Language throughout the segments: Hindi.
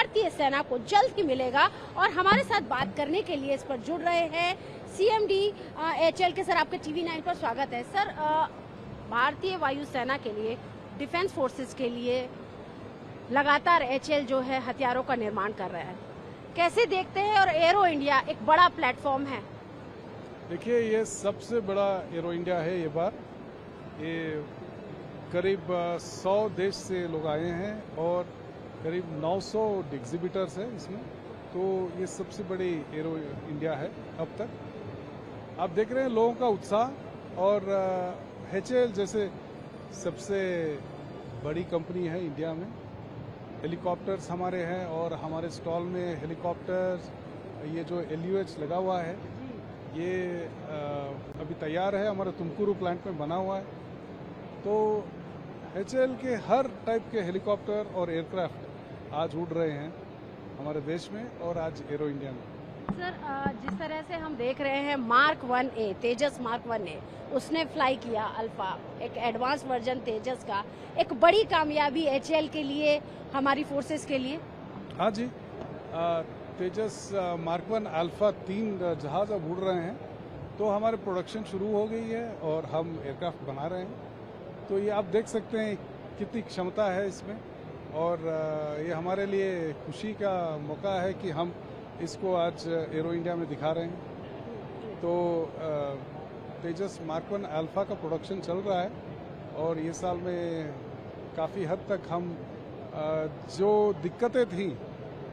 भारतीय सेना को जल्द ही मिलेगा। और हमारे साथ बात करने के लिए इस पर जुड़ रहे हैं CMD HAL के सर। आपके TV9 पर स्वागत है सर। भारतीय वायुसेना के लिए, डिफेंस फोर्सेस के लिए लगातार HAL जो है हथियारों का निर्माण कर रहा है, कैसे देखते हैं? और एरो इंडिया एक बड़ा प्लेटफॉर्म है। देखिए, ये सबसे बड़ा एरो इंडिया है ये बार। ये करीब 100 देश से लोग आए हैं और करीब 900 एग्जिबिटर्स हैं इसमें। तो ये सबसे बड़ी एरो इंडिया है अब तक। आप देख रहे हैं लोगों का उत्साह। और HAL जैसे सबसे बड़ी कंपनी है इंडिया में। हेलीकॉप्टर्स हमारे हैं और हमारे स्टॉल में हेलीकॉप्टर्स, ये जो LUH लगा हुआ है ये अभी तैयार है, हमारे तुमकुरू प्लांट में बना हुआ है। तो HAL के हर टाइप के हेलीकॉप्टर और एयरक्राफ्ट आज उड़ रहे हैं हमारे देश में और आज एरो इंडिया में। सर, जिस तरह से हम देख रहे हैं Mark 1A, तेजस Mark 1A, उसने फ्लाई किया अल्फा, एक एडवांस वर्जन तेजस का, एक बड़ी कामयाबी HAL के लिए, हमारी फोर्सेस के लिए। हाँ जी, तेजस Mark 1 अल्फा 3 जहाज अब उड़ रहे हैं। तो हमारे प्रोडक्शन शुरू हो गई है और हम एयरक्राफ्ट बना रहे हैं। तो ये आप देख सकते हैं कितनी क्षमता है इसमें। और ये हमारे लिए खुशी का मौका है कि हम इसको आज एरो इंडिया में दिखा रहे हैं। तो तेजस Mark 1 अल्फा का प्रोडक्शन चल रहा है और ये साल में काफ़ी हद तक हम जो दिक्कतें थी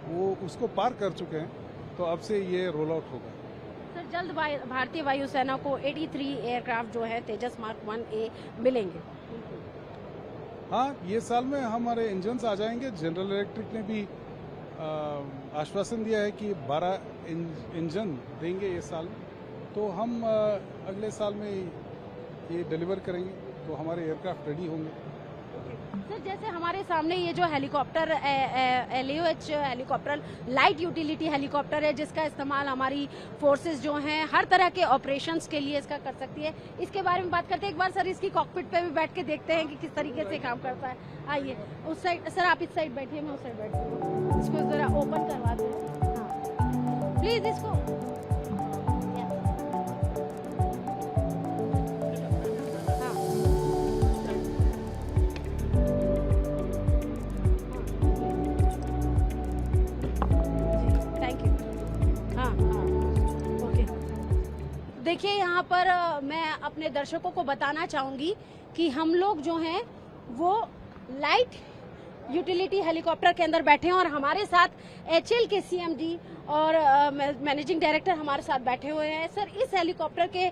वो उसको पार कर चुके हैं। तो अब से ये रोल आउट होगा। सर, जल्द भारतीय वायुसेना को 83 एयरक्राफ्ट जो है तेजस Mark 1A मिलेंगे। हाँ, ये साल में हमारे इंजन्स आ जाएंगे। जनरल इलेक्ट्रिक ने भी आश्वासन दिया है कि 12 इंजन देंगे ये साल। तो हम अगले साल में ये डिलीवर करेंगे तो हमारे एयरक्राफ्ट रेडी होंगे। सर, जैसे हमारे सामने ये जो helicopter LUH helicopter light utility helicopter है, जिसका इस्तेमाल हमारी फोर्सेस जो हैं हर तरह के ऑपरेशंस के लिए इसका कर सकती है, इसके बारे में बात करते हैं। एक बार सर इसकी कॉकपिट पे भी बैठ के देखते हैं कि किस तरीके से काम करता है। आइए उस साइड, सर आप इस साइड बैठिए, मैं उस साइड बैठती हूँ। इसको जरा ओपन करवा दो। हाँ प्लीज इसको। देखिए, यहाँ पर मैं अपने दर्शकों को बताना चाहूंगी कि हम लोग जो हैं वो लाइट यूटिलिटी हेलीकॉप्टर के अंदर बैठे हैं और हमारे साथ HAL के CMD और मैनेजिंग डायरेक्टर हमारे साथ बैठे हुए हैं। सर, इस हेलीकॉप्टर के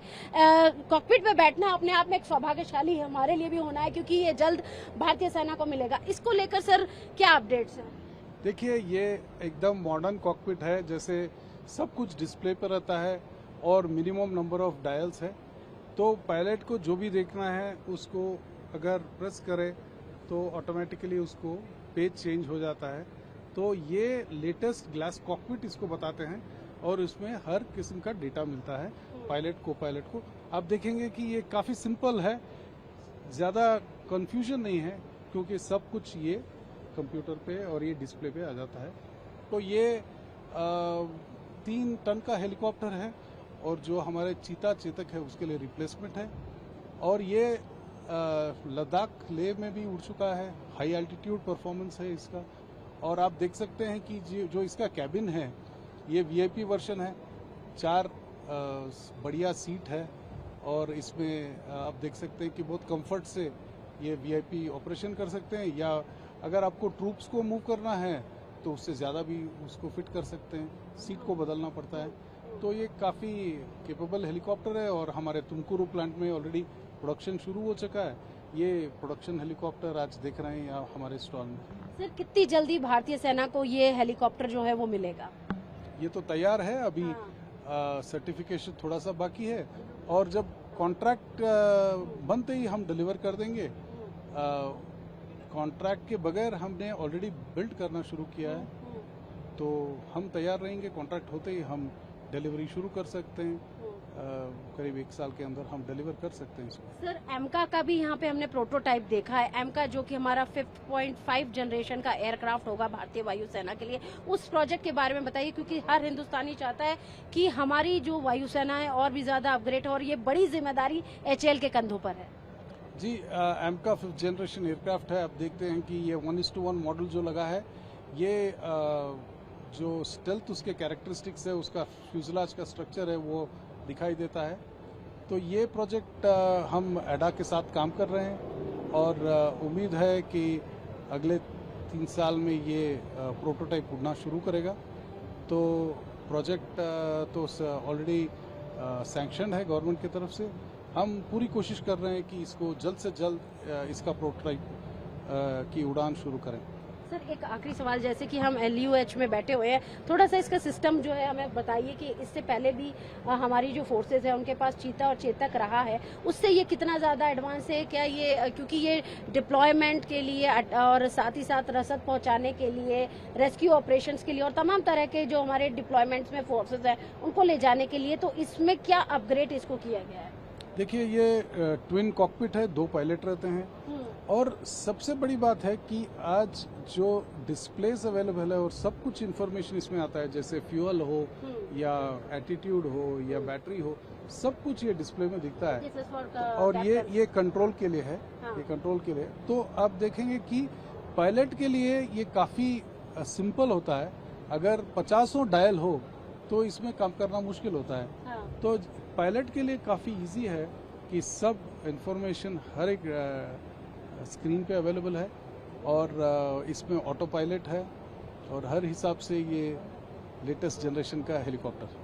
कॉकपिट में बैठना अपने आप में एक सौभाग्यशाली हमारे लिए भी होना है, क्योंकि ये जल्द भारतीय सेना को मिलेगा। इसको लेकर सर क्या अपडेट्स हैं? देखिए, ये एकदम मॉडर्न कॉकपिट है, जैसे सब कुछ डिस्प्ले पर रहता है और मिनिमम नंबर ऑफ डायल्स है। तो पायलट को जो भी देखना है उसको अगर प्रेस करे तो ऑटोमेटिकली उसको पेज चेंज हो जाता है। तो ये लेटेस्ट ग्लास कॉकपिट इसको बताते हैं और इसमें हर किस्म का डेटा मिलता है पायलट को। आप देखेंगे कि ये काफ़ी सिंपल है, ज़्यादा कंफ्यूजन नहीं है, क्योंकि सब कुछ ये कंप्यूटर पे और ये डिस्प्ले पे आ जाता है। तो ये 3 टन का हेलीकॉप्टर है और जो हमारे चीता चेतक है उसके लिए रिप्लेसमेंट है। और ये लद्दाख लेह में भी उड़ चुका है। हाई एल्टीट्यूड परफॉर्मेंस है इसका। और आप देख सकते हैं कि जो इसका कैबिन है ये VIP वर्जन है। 4 बढ़िया सीट है और इसमें आप देख सकते हैं कि बहुत कंफर्ट से ये VIP ऑपरेशन कर सकते हैं, या अगर आपको ट्रूप्स को मूव करना है तो उससे ज़्यादा भी उसको फिट कर सकते हैं। सीट को बदलना पड़ता है। तो ये काफ़ी कैपेबल हेलीकॉप्टर है और हमारे तुमकुरू प्लांट में ऑलरेडी प्रोडक्शन शुरू हो चुका है। ये प्रोडक्शन हेलीकॉप्टर आज देख रहे हैं यहाँ हमारे स्टॉल में। सर, कितनी जल्दी भारतीय सेना को ये हेलीकॉप्टर जो है वो मिलेगा? ये तो तैयार है, अभी सर्टिफिकेशन थोड़ा सा बाकी है और जब कॉन्ट्रैक्ट बनते ही हम डिलीवर कर देंगे। कॉन्ट्रैक्ट के बगैर हमने ऑलरेडी बिल्ड करना शुरू किया है, तो हम तैयार रहेंगे। कॉन्ट्रैक्ट होते ही हम डिलीवरी शुरू कर सकते हैं। करीब 1 साल के अंदर हम डिलीवर कर सकते हैं इसको। सर एमका का भी यहाँ पे हमने प्रोटोटाइप देखा है। एमका जो कि हमारा 5.5 जनरेशन का एयरक्राफ्ट होगा भारतीय वायुसेना के लिए, उस प्रोजेक्ट के बारे में बताइए, क्योंकि हर हिंदुस्तानी चाहता है कि हमारी जो वायुसेना है और भी ज्यादा अपग्रेड हो, और ये बड़ी जिम्मेदारी एचएएल के कंधों पर है। जी, एमका 5th जनरेशन एयरक्राफ्ट है। आप देखते हैं कि ये 1:1 मॉडल जो लगा है, ये जो स्टेल्थ उसके कैरेक्टरिस्टिक्स है, उसका फ्यूजलाज का स्ट्रक्चर है, वो दिखाई देता है। तो ये प्रोजेक्ट हम एडा के साथ काम कर रहे हैं और उम्मीद है कि अगले 3 साल में ये प्रोटोटाइप उड़ना शुरू करेगा। तो प्रोजेक्ट तो ऑलरेडी सैंक्शन है गवर्नमेंट की तरफ से। हम पूरी कोशिश कर रहे हैं कि इसको जल्द से जल्द इसका प्रोटोटाइप की उड़ान शुरू करें। सर एक आखिरी सवाल, जैसे कि हम LUH में बैठे हुए हैं, थोड़ा सा इसका सिस्टम जो है हमें बताइए कि इससे पहले भी हमारी जो फोर्सेज है उनके पास चीता और चेतक रहा है, उससे ये कितना ज्यादा एडवांस है? क्या ये, क्योंकि ये डिप्लॉयमेंट के लिए और साथ ही साथ रसद पहुंचाने के लिए, रेस्क्यू ऑपरेशंस के लिए और तमाम तरह के जो हमारे डिप्लॉयमेंट्स में फोर्सेज है उनको ले जाने के लिए, तो इसमें क्या अपग्रेड इसको किया गया है? देखिए, ये ट्विन कॉकपिट है, 2 पायलट रहते हैं और सबसे बड़ी बात है कि आज जो डिस्प्लेस अवेलेबल है और सब कुछ इन्फॉर्मेशन इसमें आता है, जैसे फ्यूल हो या एटीट्यूड हो या बैटरी हो, सब कुछ ये डिस्प्ले में दिखता है। और ये कंट्रोल के लिए है। हाँ। ये कंट्रोल के लिए। तो आप देखेंगे कि पायलट के लिए ये काफी सिंपल होता है। अगर 50 डायल हो तो इसमें काम करना मुश्किल होता है। हाँ। तो पायलट के लिए काफी इजी है कि सब इंफॉर्मेशन हर एक स्क्रीन पे अवेलेबल है और इसमें ऑटो पायलट है और हर हिसाब से ये लेटेस्ट जनरेशन का हेलीकॉप्टर।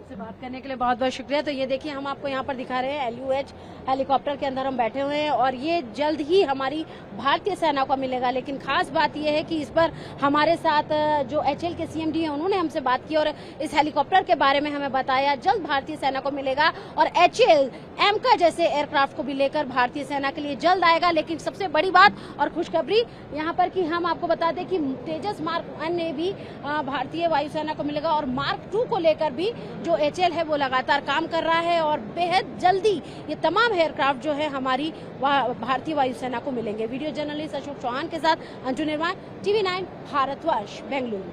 से बात करने के लिए बहुत बहुत शुक्रिया। तो ये देखिए, हम आपको यहाँ पर दिखा रहे हैं LUH हेलीकॉप्टर के अंदर हम बैठे हुए हैं और ये जल्द ही हमारी भारतीय सेना को मिलेगा। लेकिन खास बात ये है कि इस पर हमारे साथ जो HAL के CMD हैं उन्होंने हमसे बात की और इस हेलीकॉप्टर के बारे में हमें बताया जल्द भारतीय सेना को मिलेगा और HAL एमका जैसे एयरक्राफ्ट को भी लेकर भारतीय सेना के लिए जल्द आएगा। लेकिन सबसे बड़ी बात और खुशखबरी यहाँ पर कि हम आपको बता दें कि तेजस मार्क 1 ने भी भारतीय वायुसेना को मिलेगा और मार्क 2 को लेकर भी जो HAL है वो लगातार काम कर रहा है और बेहद जल्दी ये तमाम एयरक्राफ्ट जो है हमारी भारतीय वायुसेना को मिलेंगे। वीडियो जर्नलिस्ट अशोक चौहान के साथ अंजू निर्माण, TV9 Bharatvarsh, Bengaluru.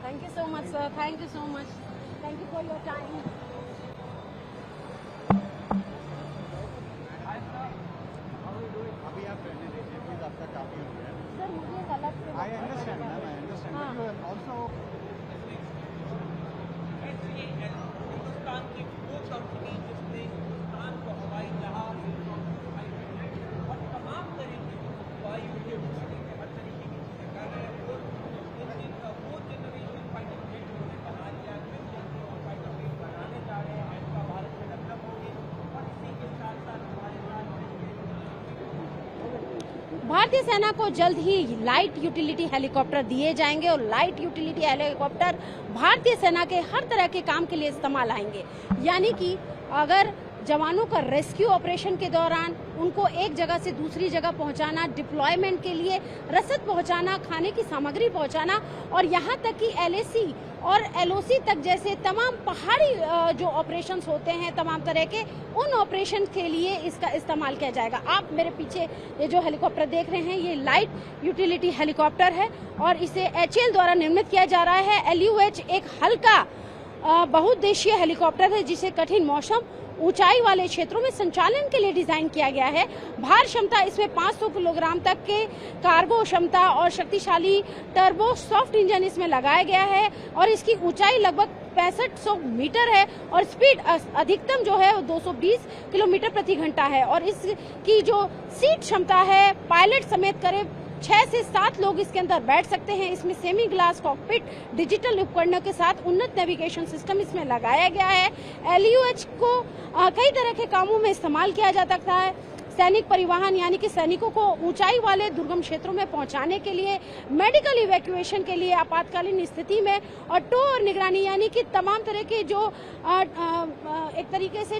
Thank you so much sir, thank you so much, thank you for your time. अभी आप रहने दीजिए प्लीज, आपका काफी हो गया। सर मुझे एक अलग से I understand ma'am, I understand, but you are also Hindustan की वो कंपनी जिसने हिंदुस्तान को हवाई जहाज और तमाम तरीके की वायु के हर तरीके की चीजें कर रहे हैं, वो जनरेशन फाइटर जेट उन्होंने बना लिया, फाइटर जेट बनाने जा रहे हैं, इनका भारत में डेवलप होंगे और इसी के साथ साथ हमारे साथ भारतीय सेना को जल्द ही लाइट यूटिलिटी हेलीकॉप्टर दिए जाएंगे और लाइट यूटिलिटी हेलीकॉप्टर भारतीय सेना के हर तरह के काम के लिए इस्तेमाल आएंगे। यानी कि अगर जवानों का रेस्क्यू ऑपरेशन के दौरान उनको एक जगह से दूसरी जगह पहुंचाना, डिप्लॉयमेंट के लिए रसद पहुंचाना, खाने की सामग्री पहुंचाना और यहाँ तक कि LAC और LOC तक जैसे तमाम पहाड़ी जो ऑपरेशंस होते हैं तमाम तरह के, उन ऑपरेशन के लिए इसका इस्तेमाल किया जाएगा। आप मेरे पीछे ये जो हेलीकॉप्टर देख रहे हैं ये लाइट यूटिलिटी हेलीकॉप्टर है और इसे HAL द्वारा निर्मित किया जा रहा है। LUH एक हल्का बहुउद्देशीय हेलीकॉप्टर है जिसे कठिन मौसम, ऊंचाई वाले क्षेत्रों में संचालन के लिए डिजाइन किया गया है। भार क्षमता इसमें 500 किलोग्राम तक के कार्गो क्षमता और शक्तिशाली टर्बो सॉफ्ट इंजन इसमें लगाया गया है और इसकी ऊंचाई लगभग 6500 मीटर है और स्पीड अधिकतम जो है 220 किलोमीटर प्रति घंटा है और इसकी जो सीट क्षमता है, पायलट समेत करीब 6 से 7 लोग इसके अंदर बैठ सकते हैं। इसमें सेमी ग्लास कॉकपिट, डिजिटल उपकरणों के साथ उन्नत नेविगेशन सिस्टम इसमें लगाया गया है। LUH को कई तरह के कामों में इस्तेमाल किया जा सकता है। सैनिक परिवहन यानी कि सैनिकों को ऊंचाई वाले दुर्गम क्षेत्रों में पहुंचाने के लिए, मेडिकल इवैक्यूएशन के लिए आपातकालीन स्थिति में और टो और निगरानी यानी कि तमाम तरह के जो एक तरीके से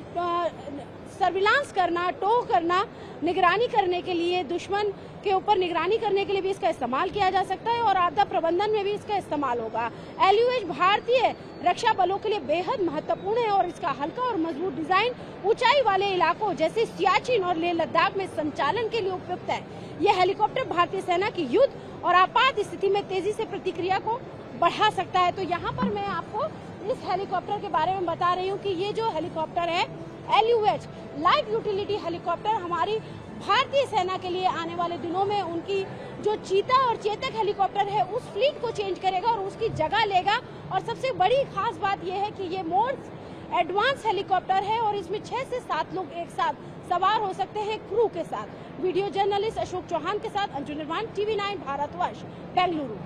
सर्विलांस करना, टो करना, निगरानी करने के लिए, दुश्मन के ऊपर निगरानी करने के लिए भी इसका इस्तेमाल किया जा सकता है और आपदा प्रबंधन में भी इसका इस्तेमाल होगा। LUH भारतीय रक्षा बलों के लिए बेहद महत्वपूर्ण है और इसका हल्का और मजबूत डिजाइन ऊंचाई वाले इलाकों जैसे सियाचिन और लेह लद्दाख में संचालन के लिए उपयुक्त है। यह हेलीकॉप्टर भारतीय सेना की युद्ध और आपात स्थिति में तेजी से प्रतिक्रिया को बढ़ा सकता है। तो यहाँ पर मैं आपको इस हेलीकॉप्टर के बारे में बता रही हूँ कि ये जो हेलीकॉप्टर है LUH लाइट यूटिलिटी हेलीकॉप्टर हमारी भारतीय सेना के लिए आने वाले दिनों में उनकी जो चीता और चेतक हेलीकॉप्टर है उस फ्लीट को चेंज करेगा और उसकी जगह लेगा। और सबसे बड़ी खास बात यह है कि ये मोस्ट एडवांस हेलीकॉप्टर है और इसमें 6 से 7 लोग एक साथ सवार हो सकते हैं क्रू के साथ। वीडियो जर्नलिस्ट अशोक चौहान के साथ अंजू निर्माण, TV9 भारतवर्ष, बेंगलुरु।